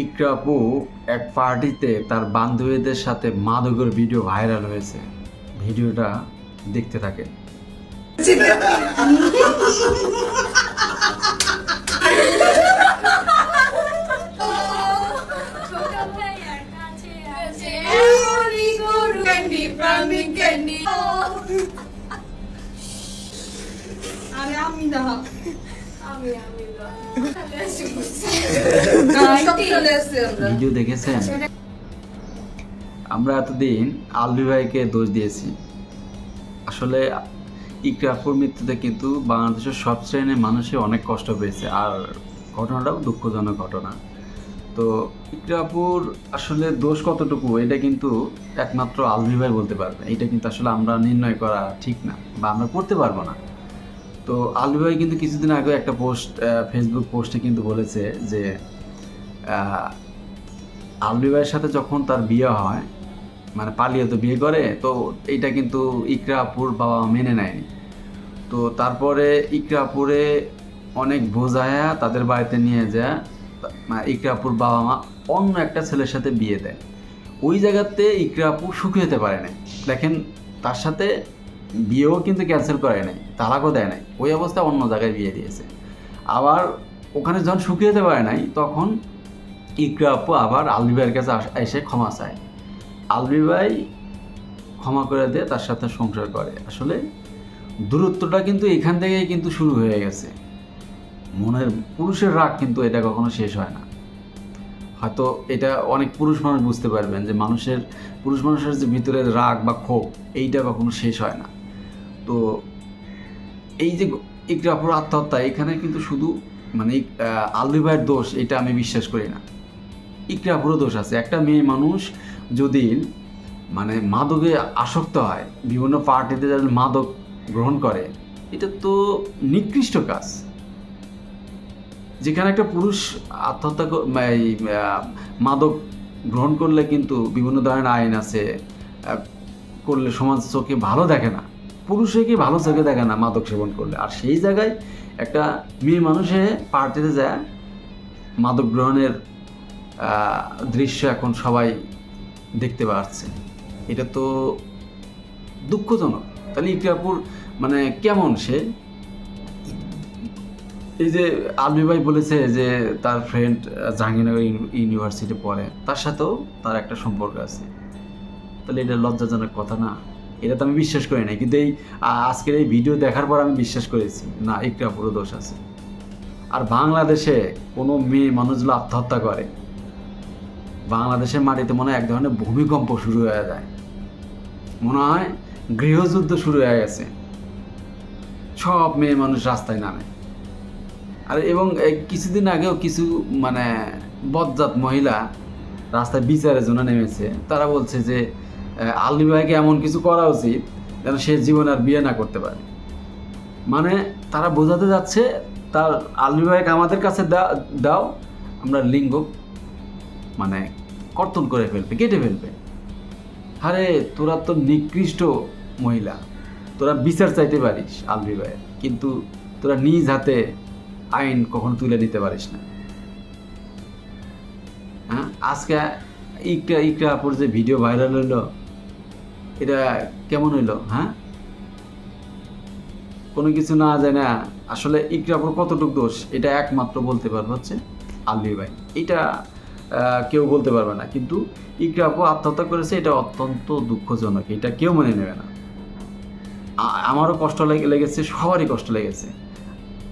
ইকরা আপু এক পার্টিতে তার বান্ধবীদের সাথে মাদকের ভিডিও ভাইরাল হয়েছে। ভিডিওটা দেখতে থাকে। ভিডিও দেখেছেন? আমরা এতদিন আলবি ভাইকে দোষ দিয়েছি। আসলে ইকরা আপুর মৃত্যুতে কিন্তু বাংলাদেশের সব শ্রেণীর মানুষই অনেক কষ্ট পেয়েছে, আর ঘটনাটাও দুঃখজনক ঘটনা। তো ইকরা আপুর আসলে দোষ কতটুকু এটা কিন্তু একমাত্র আলবি ভাই বলতে পারবে। এটা কিন্তু আসলে আমরা নির্ণয় করা ঠিক না, বা আমরা করতে পারবো না। তো আলবি ভাই কিন্তু কিছুদিন আগে একটা ফেসবুক পোস্টে কিন্তু বলেছে যে আলবি ভাইয়ের সাথে যখন তার বিয়ে হয়, মানে পালিয়ে তো বিয়ে করে, তো এইটা কিন্তু ইকরা আপুর বাবা মা মেনে নেয়নি। তো তারপরে ইকরা আপুরে অনেক বোঝায়া তাদের বাড়িতে নিয়ে যায়, ইকরা আপুর বাবা মা অন্য একটা ছেলের সাথে বিয়ে দেয়। ওই জায়গাতে ইকরা আপু সুখী হতে পারে নাই। দেখেন, তার সাথে বিয়েও কিন্তু ক্যান্সেল করে নাই, তালাকও দেয় নাই, ওই অবস্থায় অন্য জায়গায় বিয়ে দিয়েছে। আবার ওখানে যখন সুখী হতে পারে নাই, তখন ইকরা আপু আবার আলবি ভাইয়ের কাছে এসে ক্ষমা চায়। আলবি ভাই ক্ষমা করে দিয়ে তার সাথে সংসার করে। আসলে দূরত্বটা কিন্তু এখান থেকেই কিন্তু শুরু হয়ে গেছে। মনের পুরুষের রাগ কিন্তু এটা কখনো শেষ হয় না। হয়তো এটা অনেক পুরুষ মানুষ বুঝতে পারবেন যে পুরুষ মানুষের যে ভিতরে রাগ বা ক্ষোভ, এইটা কখনো শেষ হয় না। তো এই যে ইকরা আপুর আত্মহত্যা, এখানে কিন্তু শুধু মানে আলবি ভাইয়ের দোষ এটা আমি বিশ্বাস করি না। ইকরা আপুরও দোষ আছে। একটা মেয়ে মানুষ যদি মানে মাদকে আসক্ত হয়, বিভিন্ন পার্টিতে যারা মাদক গ্রহণ করে, এটা তো নিকৃষ্ট কাজ। যেখানে একটা পুরুষ আত্মহত্যা মাদক গ্রহণ করলে কিন্তু বিভিন্ন ধরনের আইন আছে, করলে সমাজ চোখে ভালো দেখে না, পুরুষে কি ভালো চোখে দেখে না মাদক সেবন করলে। আর সেই জায়গায় একটা মেয়ে মানুষে পার্টিতে যায় মাদক গ্রহণের দৃশ্য এখন সবাই দেখতে পাচ্ছে। এটা তো দুঃখজনক। তাহলে ইকরাপুর মানে কেমন সে? এই যে আলবি ভাই বলেছে যে তার ফ্রেন্ড জাহাঙ্গীরনগর ইউনিভার্সিটি পড়ে, তার সাথেও তার একটা সম্পর্ক আছে। তাহলে এটা লজ্জাজনক কথা না? এটা তো আমি বিশ্বাস করি না, কিন্তু এই আজকের এই ভিডিও দেখার পর আমি বিশ্বাস করেছি না, ইকরাপুরও দোষ আছে। আর বাংলাদেশে কোনো মেয়ে মানুষগুলো আত্মহত্যা করে, বাংলাদেশের মাটিতে মনে হয় এক ধরনের ভূমিকম্প শুরু হয়ে যায়, মনে হয় গৃহযুদ্ধ শুরু হয়ে গেছে। সব মেয়ে মানুষ রাস্তায় নামে। আর এবং কিছুদিন আগেও কিছু মানে বজ্জাত মহিলা রাস্তায় বিচারের জন্য নেমেছে। তারা বলছে যে আলবি ভাইকে এমন কিছু করা উচিত যেন সে জীবন আর বিয়ে না করতে পারে। মানে তারা বোঝাতে যাচ্ছে তার আলবি ভাইকে আমাদের কাছে দাও, আমরা লিঙ্গ মানে কর্তন করে ফেলবে, কেটে ফেলবে। আরে তোরা তো নিকৃষ্ট মহিলা, তোরা বিচার চাইতে পারিস আলবি ভাইয়ের, কিন্তু তোরা নিজ হাতে আইন কখনো তুলে দিতে পারিস না। হ্যাঁ, আজকে ইকরা আপুর যে ভিডিও ভাইরাল হইলো, এটা কেমন হইলো? হ্যাঁ, কোনো কিছু না জানে আসলে ইকরা আপুর কতটুকু দোষ, এটা একমাত্র বলতে পারবে হচ্ছে আলবি ভাই। এটা কেউ বলতে পারবে না। কিন্তু ইকরা আপু আত্মহত্যা করেছে, এটা অত্যন্ত দুঃখজনক, এটা কেউ মেনে নেবে না। আমারও কষ্ট লেগেছে, সবারই কষ্ট লেগেছে।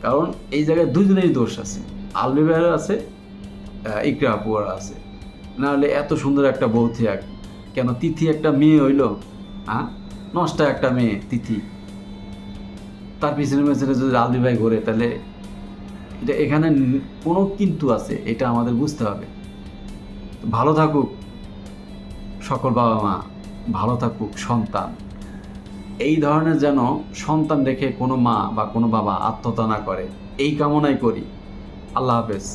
কারণ এই জায়গায় দুজনেরই দোষ আছে, আলবি ভাইয়েরও আছে, ইকরা আপুর আছে। নাহলে এত সুন্দর একটা বউ থিয়াক কেন? তিথি একটা মেয়ে হইল, হ্যাঁ, নষ্ট একটা মেয়ে তিথি, তার পিছনে পিছনে যদি আলবি ভাই ঘোরে, তাহলে এটা এখানে কোনো কিন্তু আছে, এটা আমাদের বুঝতে হবে। ভালো থাকুক সকল বাবা মা, ভালো থাকুক সন্তান। এই ধরনের যেন সন্তান রেখে কোনো মা বা কোনো বাবা আত্মহত্যা না করে, এই কামনাই করি। আল্লাহ হাফেজ।